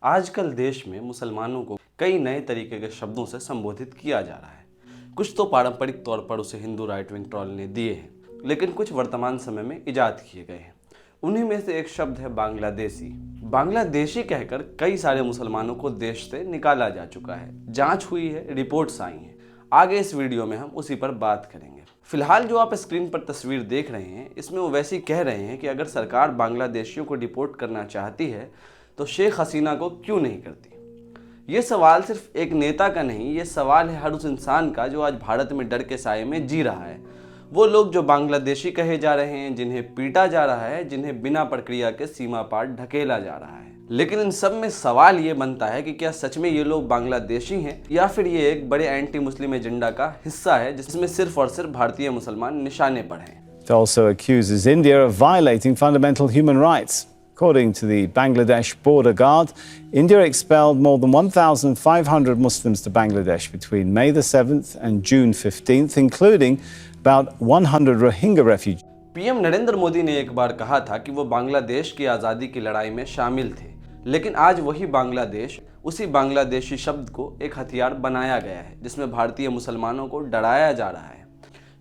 आजकल देश में मुसलमानों को कई नए तरीके के शब्दों से संबोधित किया जा रहा है। कुछ तो पारंपरिक तौर पर उसे हिंदू राइट विंग ट्रोल ने दिए हैं, लेकिन कुछ वर्तमान समय में इजाद किए गए हैं। उन्हीं में से एक शब्द है बांग्लादेशी। बांग्लादेशी कहकर कई सारे मुसलमानों को देश से निकाला जा चुका है। जांच हुई है, रिपोर्ट्स आई हैं। आगे इस वीडियो में हम उसी पर बात करेंगे। फिलहाल जो आप स्क्रीन पर तस्वीर देख रहे हैं, इसमें वो वैसे ही कह रहे हैं कि अगर सरकार बांग्लादेशियों को डिपोर्ट करना चाहती है तो शेख हसीना को क्यों नहीं करती। ये सवाल सिर्फ एक नेता का नहीं, ये सवाल है हर उस इंसान का जो आज भारत में डर के साए में जी रहा है। वो लोग जो बांग्लादेशी कहे जा रहे हैं, जिन्हें पीटा जा रहा है, जिन्हें बिना प्रक्रिया के सीमा पार ढकेला जा रहा है। लेकिन इन सब में सवाल ये बनता है कि क्या सच में ये लोग बांग्लादेशी हैं या फिर ये एक बड़े एंटी मुस्लिम एजेंडा का हिस्सा है जिसमें सिर्फ और सिर्फ भारतीय मुसलमान निशाने पर हैं। It also accuses India of violating fundamental human rights. According to the Bangladesh Border Guard, India expelled more than 1,500 Muslims to Bangladesh between May the 7th and June 15th, including about 100 Rohingya refugees. PM Narendra Modi ने एक बार कहा था कि वो बांग्लादेश की आज़ादी की लड़ाई में शामिल थे, लेकिन आज वही बांग्लादेश उसी बांग्लादेशी शब्द को एक हथियार बनाया गया है जिसमें भारतीय मुसलमानों को डराया जा रहा है।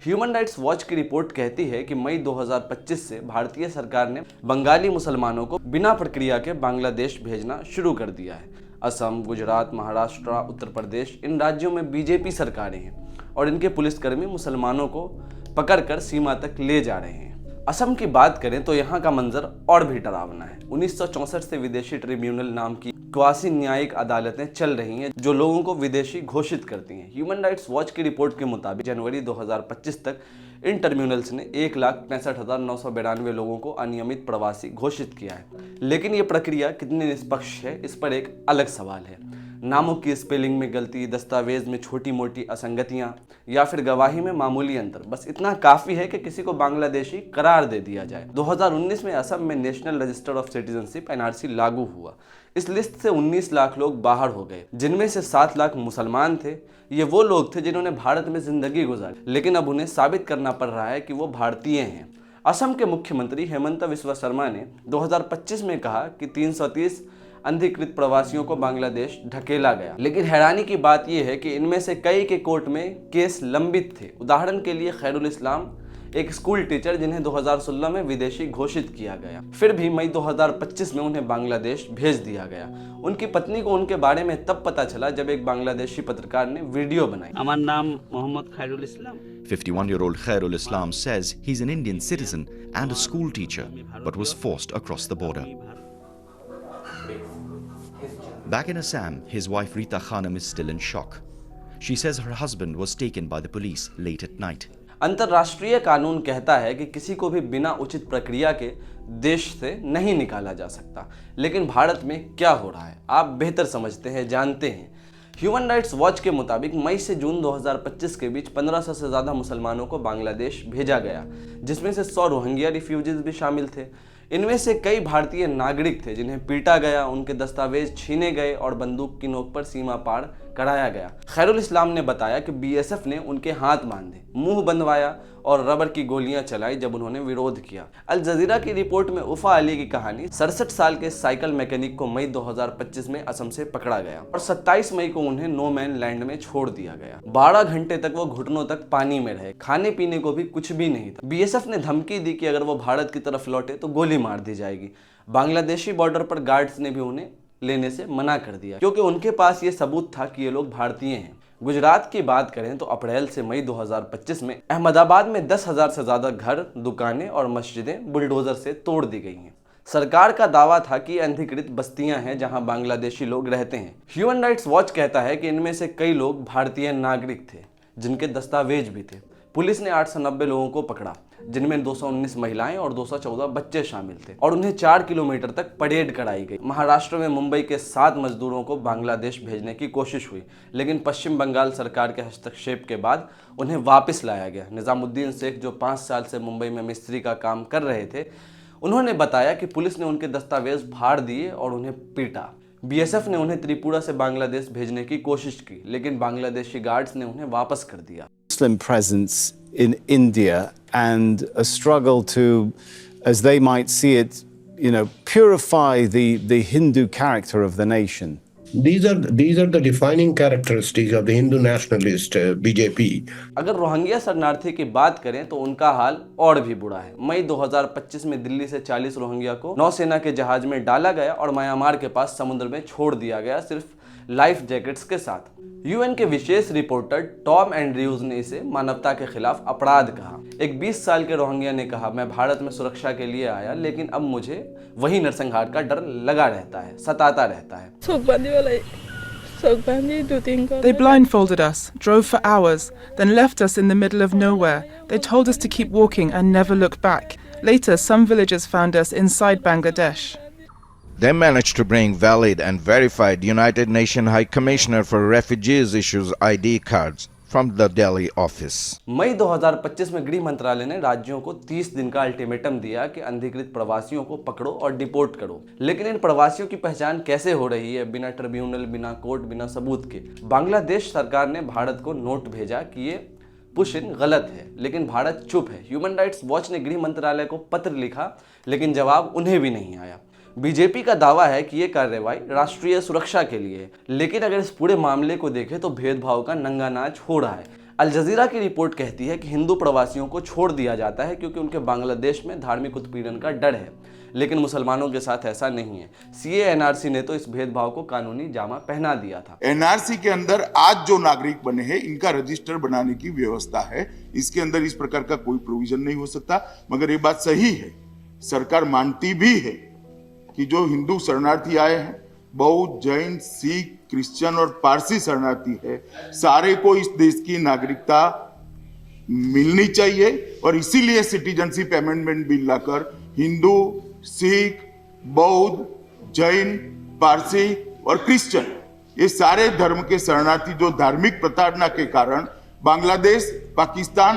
ह्यूमन राइट्स वॉच की रिपोर्ट कहती है कि मई 2025 से भारतीय सरकार ने बंगाली मुसलमानों को बिना प्रक्रिया के बांग्लादेश भेजना शुरू कर दिया है। असम, गुजरात, महाराष्ट्र, उत्तर प्रदेश, इन राज्यों में बीजेपी सरकारें हैं और इनके पुलिसकर्मी मुसलमानों को पकड़कर सीमा तक ले जा रहे हैं। असम की बात करें तो यहाँ का मंजर और भी डरावना है। 1964 से विदेशी ट्रिब्यूनल नाम की क्वासी न्यायिक अदालतें चल रही हैं जो लोगों को विदेशी घोषित करती हैं। ह्यूमन राइट्स वॉच की रिपोर्ट के मुताबिक जनवरी 2025 तक इन ट्रिब्यूनल्स ने 1,65,992 लोगों को अनियमित प्रवासी घोषित किया है। लेकिन ये प्रक्रिया कितनी निष्पक्ष है, इस पर एक अलग सवाल है। नामों की स्पेलिंग में गलती, दस्तावेज में छोटी मोटी असंगतियां या फिर गवाही में मामूली अंतर, बस इतना काफी है कि किसी को बांग्लादेशी करार दे दिया जाए। 2019 में असम में national register of citizenship NRC लागू हुआ। इस लिस्ट से 19 लाख लोग बाहर हो गए, जिनमें से 7 लाख मुसलमान थे। ये वो लोग थे जिन्होंने भारत में जिंदगी गुजारी, लेकिन अब उन्हें साबित करना पड़ रहा है कि वो भारतीय हैं। असम के मुख्यमंत्री हेमंत बिस्वा शर्मा ने 2025 में कहा कि 330 अनधिकृत प्रवासियों को बांग्लादेश ढकेला गया। लेकिन हैरानी की बात यह है कि इनमें से कई के कोर्ट में केस लंबित थे। उदाहरण के लिए खैरुल इस्लाम, एक स्कूल टीचर जिन्हें 2016 में विदेशी घोषित किया गया, फिर भी मई 2025 में उन्हें बांग्लादेश भेज दिया गया। उनकी पत्नी को उनके बारे में तब पता चला जब एक बांग्लादेशी पत्रकार ने वीडियो बनाई। আমার নাম Mohammad Khairul Islam. 51-year-old Khairul Islam says he's an Indian citizen and a school teacher, but was forced across the border. Back in Assam, his wife Rita Khanum is still in shock. She says her husband was taken by the police late at night. अंतर्राष्ट्रीय कानून कहता है कि किसी को भी बिना उचित प्रक्रिया के देश से नहीं निकाला जा सकता, लेकिन भारत में क्या हो रहा है आप बेहतर समझते हैं, जानते हैं। ह्यूमन राइट्स वॉच के मुताबिक मई से जून 2025 के बीच 1500 से ज़्यादा मुसलमानों को बांग्लादेश भेजा गया, जिसमें से 100 रोहिंग्या रिफ्यूजीज भी शामिल थे। इनमें से कई भारतीय नागरिक थे जिन्हें पीटा गया, उनके दस्तावेज छीने गए और बंदूक की नोक पर सीमा पार कराया गया। खैरुल इस्लाम ने बताया कि बीएसएफ ने उनके हाथ बांधे, मुंह बंधवाया और रबर की गोलियां चलाई जब उन्होंने विरोध किया। अल जजीरा की रिपोर्ट में उफा अली की कहानी 67 साल के साइकिल मैकेनिक को मई 2025 में असम से पकड़ा गया और 27 मई को उन्हें नो मैन लैंड में छोड़ दिया गया। 12 घंटे तक वो घुटनों तक पानी में रहे, खाने पीने को भी कुछ भी नहीं था। बीएसएफ ने धमकी दी कि अगर वो भारत की तरफ लौटे तो गोली मार दी जाएगी। बांग्लादेशी बॉर्डर पर गार्ड्स ने भी उन्हें लेने से मना कर दिया क्योंकि उनके पास ये सबूत था कि ये लोग भारतीय हैं। गुजरात की बात करें तो अप्रैल से मई 2025 में अहमदाबाद में 10,000 से ज्यादा घर, दुकानें और मस्जिदें बुलडोजर से तोड़ दी गई हैं। सरकार का दावा था कि अनधिकृत बस्तियां हैं जहां बांग्लादेशी लोग रहते हैं। ह्यूमन राइट्स वॉच कहता है कि इनमें से कई लोग भारतीय नागरिक थे जिनके दस्तावेज भी थे। पुलिस ने 890 लोगों को पकड़ा, जिनमें 219 महिलाएं और 214 बच्चे शामिल थे और उन्हें 4 किलोमीटर तक परेड कराई गई। महाराष्ट्र में मुंबई के 7 मजदूरों को बांग्लादेश भेजने की कोशिश हुई, लेकिन पश्चिम बंगाल सरकार के हस्तक्षेप के बाद उन्हें वापस लाया गया। निजामुद्दीन शेख, जो 5 साल से मुंबई में मिस्त्री का काम कर रहे थे, उन्होंने बताया कि पुलिस ने उनके दस्तावेज फाड़ दिए और उन्हें पीटा। बीएसएफ ने उन्हें त्रिपुरा से बांग्लादेश भेजने की कोशिश की, लेकिन बांग्लादेशी गार्ड्स ने उन्हें वापस कर दिया। Muslim presence in India and a struggle to, as they might see it, purify the Hindu character of the nation. These are the defining characteristics of the Hindu nationalist BJP. अगर Rohingya शरणार्थी की बात करें तो उनका हाल और भी बुरा है। मई 2025 में दिल्ली से 40 रोहिंग्या को नौसेना के जहाज में डाला गया और म्यांमार के पास समुद्र में छोड़ दिया गया, सिर्फ लाइफ जैकेट्स के साथ। यूएन के विशेष रिपोर्टर टॉम एंड्रयूज ने इसे मानवता के खिलाफ अपराध कहा। एक 20 साल के रोहिंग्या ने कहा, मैं भारत में सुरक्षा के लिए आया, लेकिन अब मुझे वही नरसंहार का डर लगा रहता है, सताता रहता है। They blindfolded us, drove for hours, then left us in the middle of nowhere. They told us to keep walking and never look back. Later, some villagers found us inside Bangladesh. They managed to bring valid and verified United Nations High Commissioner for Refugees issues ID cards from the Delhi office. मई 2025 में गृह मंत्रालय ने राज्यों को 30 दिन का ultimatum दिया कि अनधिकृत प्रवासियों को पकड़ो और डिपोर्ट करो। लेकिन इन प्रवासियों की पहचान कैसे हो रही है बिना ट्रिब्यूनल, बिना कोर्ट, बिना सबूत के? बांग्लादेश सरकार ने भारत को नोट भेजा कि ये पुश इन गलत है, लेकिन भारत चुप है। ह्यूमन राइट्स वॉच ने गृह मंत्रालय को पत्र लिखा, लेकिन जवाब उन्हें भी नहीं आया। बीजेपी का दावा है कि ये कार्रवाई राष्ट्रीय सुरक्षा के लिए है, लेकिन अगर इस पूरे मामले को देखें तो भेदभाव का नंगा नाच हो रहा है। अल जजीरा की रिपोर्ट कहती है कि हिंदू प्रवासियों को छोड़ दिया जाता है क्योंकि उनके बांग्लादेश में धार्मिक उत्पीड़न का डर है, लेकिन मुसलमानों के साथ ऐसा नहीं है। सीए एनआरसी ने तो इस भेदभाव को कानूनी जामा पहना दिया था। एनआरसी के अंदर आज जो नागरिक बने हैं, इनका रजिस्टर बनाने की व्यवस्था है। इसके अंदर इस प्रकार का कोई प्रोविजन नहीं हो सकता। मगर ये बात सही है, सरकार मानती भी है कि जो हिंदू शरणार्थी आए हैं, बौद्ध, जैन, सिख, क्रिश्चियन और पारसी शरणार्थी है, सारे को इस देश की नागरिकता मिलनी चाहिए। और इसीलिए सिटीजनशिप अमेंडमेंट बिल लाकर हिंदू, सिख, बौद्ध, जैन, पारसी और क्रिश्चियन, ये सारे धर्म के शरणार्थी जो धार्मिक प्रताड़ना के कारण बांग्लादेश, पाकिस्तान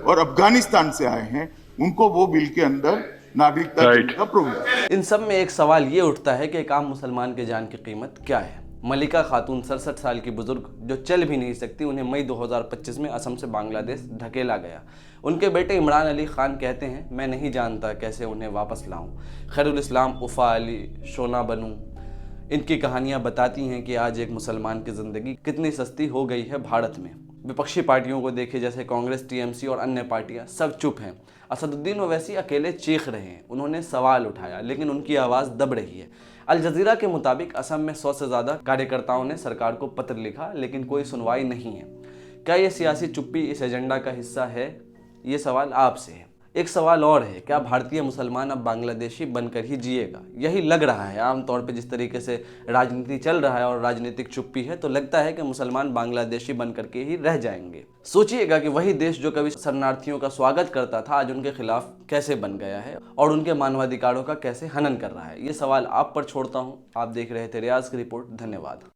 और अफगानिस्तान से आए हैं, उनको वो बिल के अंदर नागरिकता का प्रोविजन। इन सब में एक सवाल ये उठता है कि एक आम मुसलमान के जान की कीमत क्या है? मलिका खातून 67 साल की बुजुर्ग जो चल भी नहीं सकती, उन्हें मई 2025 में असम से बांग्लादेश धकेला गया। उनके बेटे इमरान अली खान कहते हैं, मैं नहीं जानता कैसे उन्हें वापस लाऊं। खैरुल इस्लाम, उफ़ा अली, शोना बनू, इनकी कहानियां बताती हैं कि आज एक मुसलमान की ज़िंदगी कितनी सस्ती हो गई है भारत में। विपक्षी पार्टियों को देखे, जैसे कांग्रेस, टीएमसी और अन्य पार्टियां, सब चुप हैं। असदुद्दीन ओवैसी अकेले चीख रहे हैं। उन्होंने सवाल उठाया, लेकिन उनकी आवाज़ दब रही है। अल जजीरा के मुताबिक असम में 100 से ज़्यादा कार्यकर्ताओं ने सरकार को पत्र लिखा, लेकिन कोई सुनवाई नहीं है। क्या ये सियासी चुप्पी इस एजेंडा का हिस्सा है? ये सवाल आपसे है। एक सवाल और है, क्या भारतीय मुसलमान अब बांग्लादेशी बनकर ही जिएगा? यही लग रहा है। आमतौर पे जिस तरीके से राजनीति चल रहा है और राजनीतिक चुप्पी है, तो लगता है कि मुसलमान बांग्लादेशी बनकर के ही रह जाएंगे। सोचिएगा कि वही देश जो कभी शरणार्थियों का स्वागत करता था, आज उनके खिलाफ कैसे बन गया है और उनके मानवाधिकारों का कैसे हनन कर रहा है। ये सवाल आप पर छोड़ता हूँ। आप देख रहे थे रियाज की रिपोर्ट। धन्यवाद।